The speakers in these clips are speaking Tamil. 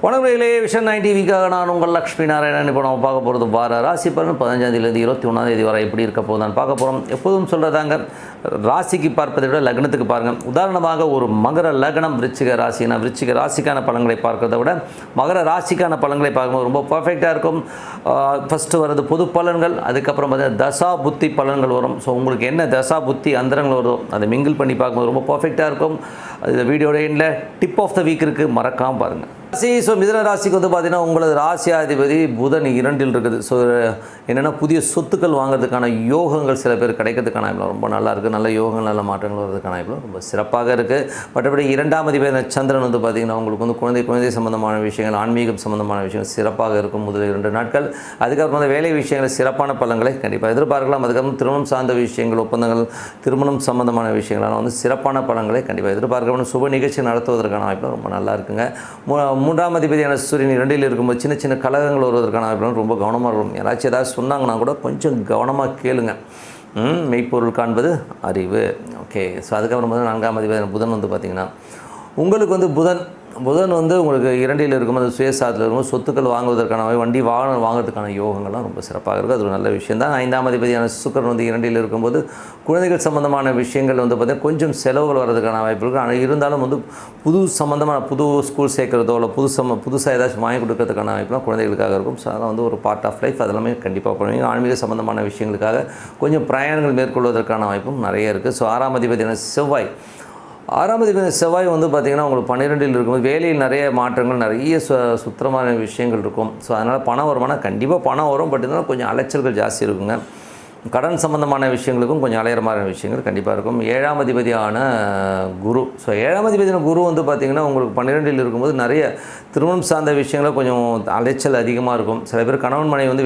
வணக்கங்களே, விஷன் 9 டிவிக்காக நான் உங்கள் லக்ஷ்மி நாராயணன். இப்போ நம்ம பார்க்க போகிறது வார ராசி பலன் 15ஆம் 21ஆம் வரை எப்படி இருக்க போகுதான்னு பார்க்க போகிறோம். எப்போதும் சொல்கிறதாங்க, ராசிக்கு பார்ப்பதை விட லக்னத்துக்கு பாருங்கள். உதாரணமாக ஒரு மகர லக்னம் விருச்சிக ராசினா விருச்சிக ராசிக்கான பலன்களை பார்க்கறத விட மகர ராசிக்கான பலன்களை பார்க்கும்போது ரொம்ப பர்ஃபெக்டாக இருக்கும். ஃபஸ்ட்டு வர்றது பொது பலன்கள், அதுக்கப்புறம் பார்த்தீங்கன்னா தசா புத்தி பலன்கள் வரும். ஸோ உங்களுக்கு என்ன தசா புத்தி அந்தரங்கள் வரும் அதை மிங்கிள் பண்ணி பார்க்கும்போது ரொம்ப பர்ஃபெக்டாக இருக்கும். இந்த வீடியோட எண்டில் டிப் ஆஃப் த வீக் இருக்குது, மறக்காமல் பாருங்கள். ஸோ மிதுன ராசிக்கு வந்து பார்த்தீங்கன்னா உங்களது ராசியாதிபதி புதன் 2 இருக்குது. ஸோ என்னென்னா புதிய சொத்துக்கள் வாங்குறதுக்கான யோகங்கள் சில பேர் கிடைக்கிறதுக்கான ரொம்ப நல்லா இருக்குது. நல்ல யோகங்கள் நல்ல மாற்றங்கள் வர்றதுக்கான ரொம்ப சிறப்பாக இருக்குது. மற்றபடி 2ஆம் அதிபதி சந்திரன் வந்து பார்த்திங்கன்னா உங்களுக்கு வந்து குழந்தை சம்பந்தமான விஷயங்கள், ஆன்மீகம் சம்பந்தமான விஷயங்கள் சிறப்பாக இருக்கும் முதல் 2 நாட்கள். அதுக்கப்புறம் வந்து வேலை விஷயங்கள் சிறப்பான பலன்களை கண்டிப்பாக எதிர்பார்க்கலாம். அதுக்கப்புறம் திருமணம் சார்ந்த விஷயங்கள், ஒப்பந்தங்கள், திருமணம் சம்பந்தமான விஷயங்களான வந்து சிறப்பான பலன்களை கண்டிப்பாக எதிர்பார்க்கணும். சுப நிகழ்ச்சி நடத்துவதற்கான வாய்ப்பு ரொம்ப நல்லா இருக்குங்க. 3ஆம் அதிபதியான சூரியன் 2ல் இருக்கும்போது சின்ன சின்ன கலகங்கள் வருவதற்கான வாய்ப்பு ரொம்ப கவனமாக இருக்கும். யாராச்சும் ஏதாவது சொன்னாங்கன்னா கூட கொஞ்சம் கவனமாக கேளுங்க. மெய்ப்பொருள் காண்பது அறிவு. ஓகே. ஸோ அதுக்கப்புறம் வந்து 4ஆம் அதிபதியான புதன் வந்து பார்த்திங்கன்னா உங்களுக்கு வந்து புதன் வந்து உங்களுக்கு 2ல் இருக்கும்போது சுயசாதத்தில் இருக்கும்போது சொத்துக்கள் வாங்குவதற்கான வண்டி வாகனம் வாங்குறதுக்கான யோகங்கள்லாம் ரொம்ப சிறப்பாக இருக்குது. அது ஒரு நல்ல விஷயம் தான். 5ஆம் அதிபதியான சுக்கிரன் வந்து 2ல் இருக்கும்போது குழந்தைகள் சம்பந்தமான விஷயங்கள் வந்து பார்த்திங்கன்னா கொஞ்சம் செலவுகள் வர்றதுக்கான வாய்ப்பு இருக்குது. ஆனால் இருந்தாலும் வந்து புது ஸ்கூல் சேர்க்குறதோ இல்லை புதுசாக ஏதாச்சும் வாங்கி கொடுக்கறதுக்கான வாய்ப்புலாம் குழந்தைகளுக்காக இருக்கும். ஸோ அதெல்லாம் வந்து ஒரு பார்ட் ஆஃப் லைஃப், அதெல்லாமே கண்டிப்பாக பண்ணுவீங்க. ஆன்மீக சம்பந்தமான விஷயங்களுக்காக கொஞ்சம் பிரயாணங்கள் மேற்கொள்வதற்கான வாய்ப்பும் நிறைய இருக்குது. ஸோ 6ஆம் அதிபதியான செவ்வாய் வந்து பார்த்திங்கன்னா உங்களுக்கு 12ல் இருக்கும்போது வேலையில் நிறைய மாற்றங்கள், நிறைய சுத்தமான விஷயங்கள் இருக்கும். ஸோ அதனால் பணம் வருமானம் கண்டிப்பாக பணம் வரும். பட் இருந்தாலும் கொஞ்சம் அலைச்சல்கள் ஜாஸ்தி இருக்குங்க. கடன் சம்பந்தமான விஷயங்களுக்கும் கொஞ்சம் அலையிற மாதிரி விஷயங்கள் கண்டிப்பாக இருக்கும். 7ஆம் அதிபதியான குரு. ஸோ 7ஆம் அதிபதியான குரு வந்து பார்த்திங்கன்னா உங்களுக்கு 12ல் இருக்கும்போது நிறைய திருமணம் சார்ந்த விஷயங்களில் கொஞ்சம் அலைச்சல் அதிகமாக இருக்கும். சில பேர் கணவன் மனைவி வந்து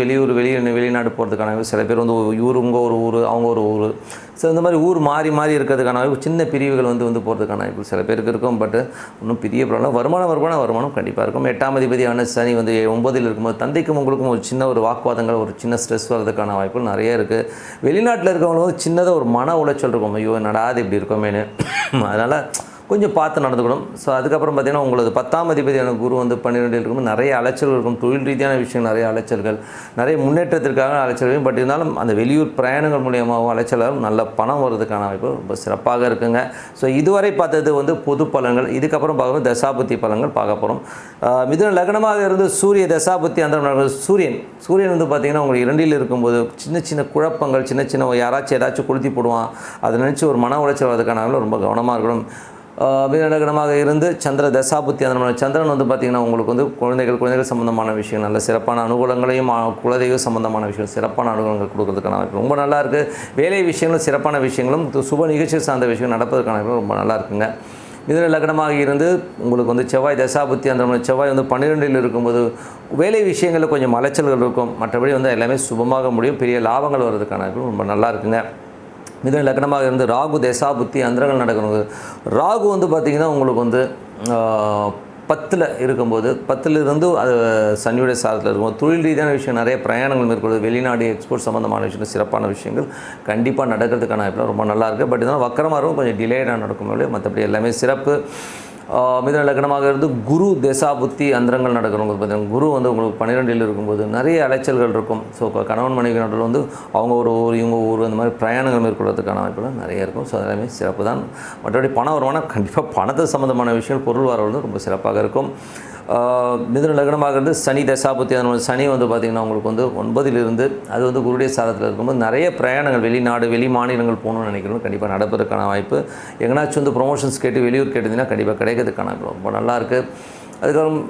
வெளிநாடு போகிறதுக்கான, சில பேர் வந்து இவங்க ஒரு ஊர் அவங்க ஒரு ஊர், ஸோ இந்த மாதிரி ஊர் மாறி இருக்கிறதுக்கான சின்ன பிரிவுகள் வந்து போகிறதுக்கான சில பேருக்கு இருக்கும். பட் இன்னும் பெரிய ப்ராப்ளம் வருமானம் கண்டிப்பாக இருக்கும். 8ஆம் அதிபதியான சனி வந்து 9ல் இருக்கும்போது தந்தைக்கும் உங்களுக்கும் ஒரு சின்ன ஒரு வாக்குவாதங்கள், ஒரு சின்ன ஸ்ட்ரெஸ் வர்றதுக்கான வாய்ப்புகள் நிறைய இருக்குது. வெளிநாட்டில் இருக்கவங்களுக்கு வந்து சின்னதாக ஒரு மன உளைச்சல் இருக்கும். ஐயோ நடாது இப்படி இருக்கோமேனு. அதனால் கொஞ்சம் பார்த்து நடந்துக்கணும். ஸோ அதுக்கப்புறம் பார்த்திங்கன்னா உங்களுக்கு 10ஆம் அதிபதியான குரு வந்து 12ல் இருக்கும்போது நிறைய அலைச்சல்கள் இருக்கும். தொழில் ரீதியான விஷயம் நிறைய அலைச்சல்கள், நிறைய முன்னேற்றத்திற்காக அலைச்சல்கள். பட் இருந்தாலும் அந்த வெளியூர் பிரயாணங்கள் மூலியமாகவும் அலைச்சலாகவும் நல்ல பணம் வர்றதுக்கான வாய்ப்பு ரொம்ப சிறப்பாக இருக்குங்க. ஸோ இதுவரை பார்த்தது வந்து பொது பலன்கள். இதுக்கப்புறம் பார்க்கும்போது தசாபுத்தி பலன்கள் பார்க்க போகிறோம். மிதுன லக்னமாக இருந்து சூரிய தசாபுத்தி அந்த சூரியன் வந்து பார்த்திங்கன்னா உங்களுக்கு 2ல் இருக்கும்போது சின்ன குழப்பங்கள், சின்ன யாராச்சும் ஏதாச்சும் கொளுத்தி போடுவான், அதை நினச்சி ஒரு மன உளைச்சல் வரதுக்கான ரொம்ப கவனமாக இருக்கணும். மீனலக்னமாக இருந்து சந்திர தசாபுத்தி அந்த சந்திரன் வந்து பார்த்திங்கன்னா உங்களுக்கு வந்து குழந்தைகள் சம்பந்தமான விஷயம், நல்ல சிறப்பான அனுகூலங்களையும், குலதெய்வ சம்பந்தமான விஷயம் சிறப்பான அனுகூலங்கள் கொடுக்கறதுக்கான ரொம்ப நல்லா இருக்குது. வேலை விஷயங்களும் சிறப்பான விஷயங்களும் சுப நிகழ்ச்சி சார்ந்த விஷயம் நடப்பதற்கான ரொம்ப நல்லா இருக்குங்க. மிதுன லக்னமாக இருந்து உங்களுக்கு வந்து செவ்வாய் தசாபுத்தி அந்த செவ்வாய் வந்து 12ல் இருக்கும்போது வேலை விஷயங்களில் கொஞ்சம் அலைச்சல்கள் இருக்கும். மற்றபடி வந்து எல்லாமே சுபமாக முடியும். பெரிய லாபங்கள் வர்றதுக்கான ரொம்ப நல்லா இருக்குங்க. மிதுன லக்னமாக இருந்து ராகு தசாபுத்தி அந்தரங்கள் நடக்கணும். ராகு வந்து பார்த்திங்கன்னா உங்களுக்கு வந்து 10ல் இருக்கும்போது 10ல் இருந்து அது சனியுடைய சாரத்தில் இருக்கும்போது தொழில் ரீதியான விஷயம், நிறைய பிரயாணங்கள் மேற்கொள்வது, வெளிநாடு எக்ஸ்போர்ட் சம்மந்தமான விஷயங்கள், சிறப்பான விஷயங்கள் கண்டிப்பாக நடக்கிறதுக்கான வாய்ப்புலாம் ரொம்ப நல்லா இருக்குது. பட் இதனால் வக்கரமாக இருக்கும், கொஞ்சம் டிலேடாக நடக்கும். மற்றபடி எல்லாமே சிறப்பு. மிதுன லக்னமாக இருந்து குரு தசாபுத்தி அந்தரங்கள் நடக்கிறவங்க பார்த்தீங்கன்னா குரு வந்து உங்களுக்கு 12ல் இருக்கும்போது நிறைய அலைச்சல்கள் இருக்கும். ஸோ கணவன் மனைவி நடுவில் வந்து அவங்க ஒரு ஊர் இவங்க ஊர் அந்த மாதிரி பிரயாணங்கள் மேற்கொள்வதற்கான வாய்ப்புகள் நிறைய இருக்கும். ஸோ அதெல்லாமே சிறப்பு தான். மற்றபடி பணம் வருமானம் கண்டிப்பாக பணத்தை சம்மந்தமான விஷயங்கள், பொருள் வரவு ரொம்ப சிறப்பாக இருக்கும். மிதுன லக்னமாக இருந்து சனி தசாபுத்தி அந்த சனி வந்து பார்த்திங்கன்னா உங்களுக்கு வந்து 9ல் இருந்து அது வந்து குருடைய சாரத்தில் இருக்கும்போது நிறைய பிரயாணங்கள், வெளிநாடு வெளி மாநிலங்கள் போகணும்னு நினைக்கிறோம், கண்டிப்பாக நடப்பதற்கான வாய்ப்பு. எங்கேனாச்சும் வந்து ப்ரொமோஷன்ஸ் கேட்டு வெளியூர் கேட்டிங்கன்னா கண்டிப்பாக கிடைக்கிறதுக்கான ரொம்ப நல்லாயிருக்கு. அதுக்கப்புறம்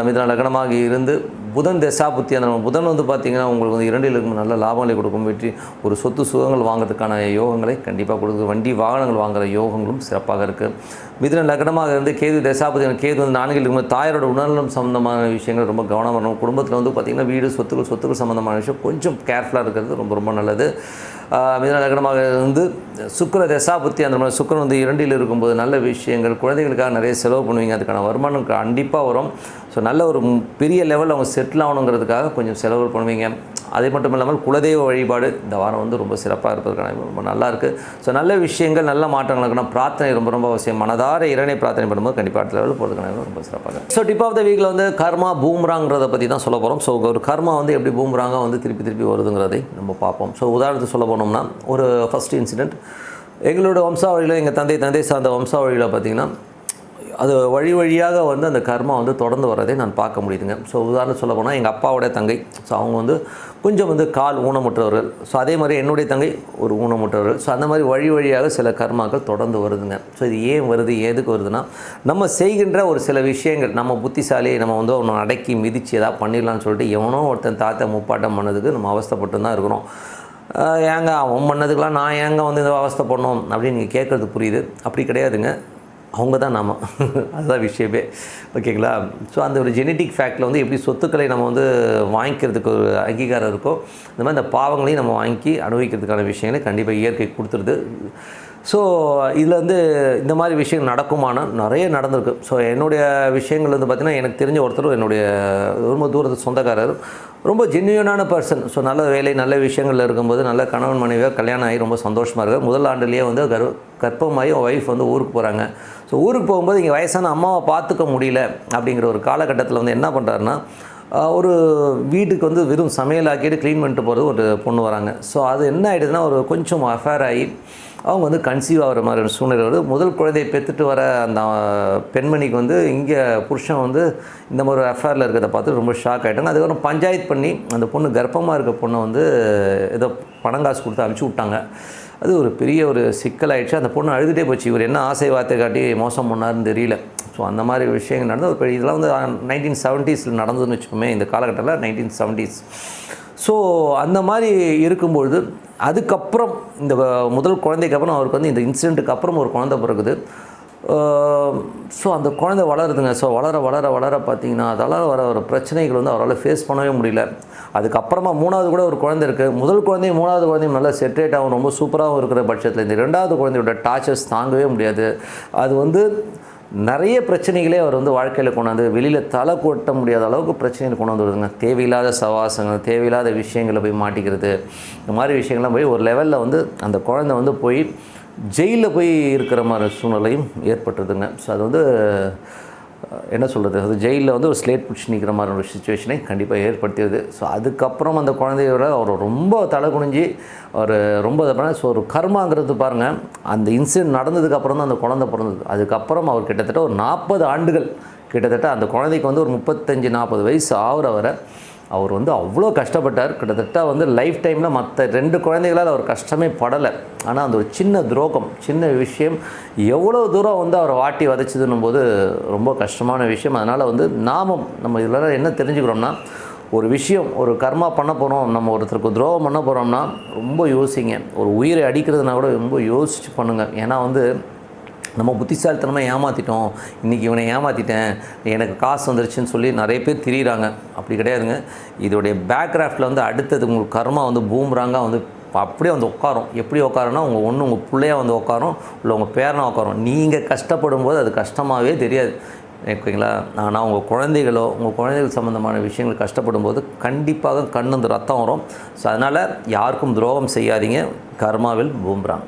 மிதுன லக்னமாக இருந்து புதன் தசாபுத்தி அந்த புதன் வந்து பார்த்திங்கன்னா உங்களுக்கு வந்து 2ல் இருக்கும், நல்ல லாபங்களை கொடுக்கும். வெற்றி ஒரு சொத்து சுகங்கள் வாங்குறதுக்கான யோகங்களை கண்டிப்பாக கொடுக்குது. வண்டி வாகனங்கள் வாங்குகிற யோகங்களும் சிறப்பாக இருக்குது. மிதுன லக்னமாக இருந்து கேது தசாபுத்தி கேது வந்து 4ல் இருக்கும்போது தாயாரோட உடல்நலம் சம்மந்தமான விஷயங்கள் ரொம்ப கவனம் வரணும். குடும்பத்தில் வந்து பார்த்திங்கன்னா வீடு சொத்துக்கள் சம்மந்தமான விஷயம் கொஞ்சம் கேர்ஃபுல்லாக இருக்கிறது ரொம்ப நல்லது. மிதுன லக்னமாக இருந்து சுக்கிர தசாபுத்தி அந்த மாதிரி சுக்கிரன் வந்து 2ல் இருக்கும்போது நல்ல விஷயங்கள், குழந்தைகளுக்காக நிறைய செலவு பண்ணுவீங்க, அதுக்கான வருமானம் கண்டிப்பாக வரும். ஸோ நல்ல ஒரு பெரிய லெவலில் அவங்க செட்டில் ஆகணுங்கிறதுக்காக கொஞ்சம் செலவு பண்ணுவீங்க. அதே மட்டும் இல்லாமல் குலதெய்வ வழிபாடு இந்த வாரம் வந்து ரொம்ப சிறப்பாக இருப்பதற்கான ரொம்ப நல்லாயிருக்கு. ஸோ நல்ல விஷயங்கள் நல்ல மாற்றங்கள் இருக்கணும். பிரார்த்தனை ரொம்ப ரொம்ப அவசியம். மனதார இறைவனை பிரார்த்தனை பண்ணும்போது கண்டிப்பாக அடுத்த லெவலில் போகிறதுக்கான ரொம்ப சிறப்பாக. ஸோ டிப் ஆஃப் த வீக்கில் வந்து கர்மா பூம்ராங்கிறத பற்றி தான் சொல்ல போகிறோம். ஸோ ஒரு கர்மா வந்து எப்படி பூம்ராங்காக வந்து திருப்பி திருப்பி வருதுங்கிறதை நம்ம பார்ப்போம். ஸோ உதாரணத்துக்கு சொல்ல போனோம்னா ஒரு ஃபஸ்ட் இன்சிடெண்ட் எங்களோட வம்சாவழியில் எங்கள் தந்தை சார்ந்த வம்சாவழியில் பார்த்திங்கன்னா அது வழி வழியாக வந்து அந்த கர்மா வந்து தொடர்ந்து வரதை நான் பார்க்க முடியுதுங்க. ஸோ உதாரணம் சொல்ல போனால் எங்கள் அப்பாவோடைய தங்கை, ஸோ அவங்க வந்து கொஞ்சம் வந்து கால் ஊனமுற்றவர்கள். ஸோ அதே மாதிரி என்னுடைய தங்கை ஒரு ஊனமுற்றவர்கள். ஸோ அந்த மாதிரி வழி வழியாக சில கர்மாக்கள் தொடர்ந்து வருதுங்க. ஸோ இது ஏன் வருது, எதுக்கு வருதுன்னா நம்ம செய்கின்ற ஒரு சில விஷயங்கள் நம்ம புத்திசாலியை நம்ம வந்து ஒன்று அடக்கி மிதித்து எதாவது பண்ணிடலான்னு சொல்லிட்டு எவனோ ஒருத்தன் தாத்தா முப்பாட்டம் பண்ணதுக்கு நம்ம அவஸ்தைப்பட்டு தான் இருக்கிறோம். ஏங்க அவன் பண்ணதுக்கெலாம் நான் ஏங்க வந்து இந்த அவஸ்தை பண்ணோம் அப்படின்னு நீங்கள் கேட்குறது புரியுது. அப்படி கிடையாதுங்க, அவங்க தான் நாம அதுதான் விஷயமே. ஓகேங்களா? ஸோ அந்த ஒரு ஜெனட்டிக் ஃபேக்டில் வந்து எப்படி சொத்துக்களை நம்ம வந்து வாங்கிக்கிறதுக்கு ஒரு அங்கீகாரம் இருக்கோ, இந்த மாதிரி இந்த பாவங்களையும் நம்ம வாங்கி அனுபவிக்கிறதுக்கான விஷயங்களை கண்டிப்பாக இயற்கை கொடுத்துருது. ஸோ இதில் வந்து இந்த மாதிரி விஷயங்கள் நடக்குமானா நிறைய நடந்திருக்கு. ஸோ என்னுடைய விஷயங்கள் வந்து பார்த்திங்கன்னா எனக்கு தெரிஞ்ச ஒருத்தர் என்னுடைய ரொம்ப தூரத்து சொந்தக்காரர், ரொம்ப ஜென்யூனான பர்சன். ஸோ நல்ல வேலை நல்ல விஷயங்கள் இருக்கும்போது நல்ல கணவன் மனைவியாக கல்யாணம் ஆகி ரொம்ப சந்தோஷமாக இருக்கார். முதல் ஆண்டுலேயே வந்து கர்ப்பமாகி ஒய்ஃப் வந்து ஊருக்கு போகிறாங்க. ஸோ ஊருக்கு போகும்போது இங்கே வயசான அம்மாவை பார்த்துக்க முடியல அப்படிங்கிற ஒரு காலகட்டத்தில் வந்து என்ன பண்ணுறாருன்னா, ஒரு வீட்டுக்கு வந்து வெறும் சமையல் ஆக்கிட்டு க்ளீன் பண்ணிட்டு போகிறது ஒரு பொண்ணு வராங்க. ஸோ அது என்ன ஆகிடுதுன்னா ஒரு கொஞ்சம் அஃபேர் ஆகி அவங்க வந்து கன்சீவ் ஆகிற மாதிரி ஒரு சூழ்நிலை வருது. முதல் குழந்தையை பெற்றுட்டு வர அந்த பெண்மணிக்கு வந்து இங்கே புருஷன் வந்து இந்த மாதிரி ஒரு அஃபேரில் இருக்கிறத பார்த்து ரொம்ப ஷாக் ஆகிட்டாங்க. அதுக்கப்புறம் பஞ்சாயத்து பண்ணி அந்த பொண்ணு கர்ப்பமாக இருக்க பொண்ணை வந்து ஏதோ பணம் காசு கொடுத்து அனுப்பிச்சி விட்டாங்க. அது ஒரு பெரிய ஒரு சிக்கலாயிடுச்சு. அந்த பொண்ணு அழுதுகிட்டே போச்சு. இவர் என்ன ஆசை வார்த்தை காட்டி மோசம் பண்ணாருன்னு தெரியல. ஸோ அந்த மாதிரி விஷயங்கள் நடந்து ஒரு இதெல்லாம் வந்து 1970s நடந்ததுன்னு வச்சுக்கோமே, இந்த காலகட்டத்தில் 1970s. ஸோ அந்த மாதிரி இருக்கும்பொழுது அதுக்கப்புறம் இந்த முதல் குழந்தைக்கு அப்புறம் அவருக்கு வந்து இந்த இன்சிடெண்ட்டுக்கு அப்புறம் ஒரு குழந்தை பிறகுது. ஸோ அந்த குழந்தை வளருதுங்க. ஸோ வளர பார்த்திங்கன்னா அதனால் வர ஒரு பிரச்சனைகள் வந்து அவரால் ஃபேஸ் பண்ணவே முடியல. அதுக்கப்புறமா மூணாவது கூட ஒரு குழந்தை இருக்குது. முதல் குழந்தையும் மூணாவது குழந்தையும் நல்லா செட்ரேட் ஆகும், ரொம்ப சூப்பராகவும் இருக்கிற பட்சத்தில் இந்த ரெண்டாவது குழந்தையோட டார்ச்சர்ஸ் தாங்கவே முடியாது. அது வந்து நிறைய பிரச்சனைகளே அவர் வந்து வாழ்க்கையில் கொண்டாந்து வெளியில் தலை கொட்ட முடியாத அளவுக்கு பிரச்சனைகள் கொண்டு வந்து வருதுங்க. தேவையில்லாத சவாசங்கள், தேவையில்லாத விஷயங்களை போய் மாட்டிக்கிறது, இந்த மாதிரி விஷயங்கள்லாம் போய் ஒரு லெவலில் வந்து அந்த குழந்தை வந்து போய் ஜெயிலில் போய் இருக்கிற மாதிரி சூழ்நிலையும் ஏற்பட்டுருதுங்க. ஸோ அது வந்து என்ன சொல்கிறது, அது ஜெயிலில் வந்து ஒரு ஸ்லேட் பிடிச்சி நிற்கிற மாதிரி ஒரு சுச்சுவேஷனை கண்டிப்பாக ஏற்படுத்திடுது. ஸோ அதுக்கப்புறம் அந்த குழந்தையோட அவர் ரொம்ப தலை குனிஞ்சு அவர் ரொம்ப இதை பண்ண. ஸோ ஒரு கர்மாங்கிறது பாருங்கள், அந்த இன்சிடென்ட் நடந்ததுக்கப்புறம் தான் அந்த குழந்தை பிறந்தது. அதுக்கப்புறம் அவர் கிட்டத்தட்ட ஒரு 40 ஆண்டுகள் கிட்டத்தட்ட அந்த குழந்தைக்கு வந்து ஒரு 35-40 வயசு ஆகிற வரை அவர் வந்து அவ்வளோ கஷ்டப்பட்டார். கிட்டத்தட்ட வந்து லைஃப் டைமில் மற்ற 2 குழந்தைகளால் அவர் கஷ்டமே படலை. ஆனால் அந்த ஒரு சின்ன துரோகம், சின்ன விஷயம் எவ்வளோ தூரம் வந்து அவரை வாட்டி வதைச்சதுன்னும் போது ரொம்ப கஷ்டமான விஷயம். அதனால் வந்து நம்ம இதில் என்ன தெரிஞ்சுக்கிறோம்னா, ஒரு விஷயம் ஒரு கர்மா பண்ண போகிறோம், நம்ம ஒருத்தருக்கு துரோகம் பண்ண போகிறோம்னா ரொம்ப யோசிங்க. ஒரு உயிரை அடிக்கிறதுனா கூட ரொம்ப யோசிச்சு பண்ணுங்கள். ஏன்னா வந்து நம்ம புத்திசாலித்தனமாக ஏமாற்றிட்டோம், இன்றைக்கி இவனை ஏமாற்றிட்டேன், எனக்கு காசு வந்துருச்சுன்னு சொல்லி நிறைய பேர் திரியிறாங்க. அப்படி கிடையாதுங்க. இதோடைய பேக்ராஃப்டில் வந்து அடுத்தது உங்களுக்கு கர்மா வந்து பூம்ராங்காக வந்து அப்படியே வந்து உட்காரும். எப்படி உட்காருன்னா உங்கள் பிள்ளையாக வந்து உட்காரும், இல்லை உங்கள் பேரனாக உட்காரும். நீங்கள் கஷ்டப்படும் போது அது கஷ்டமாகவே தெரியாது, ஓகேங்களா? ஆனால் உங்கள் குழந்தைகள் சம்மந்தமான விஷயங்கள் கஷ்டப்படும் போது கண்டிப்பாக கண்ணு ரத்தம் வரும். ஸோ அதனால் யாருக்கும் துரோகம் செய்யாதீங்க. கர்மாவில் பூம்ராங்.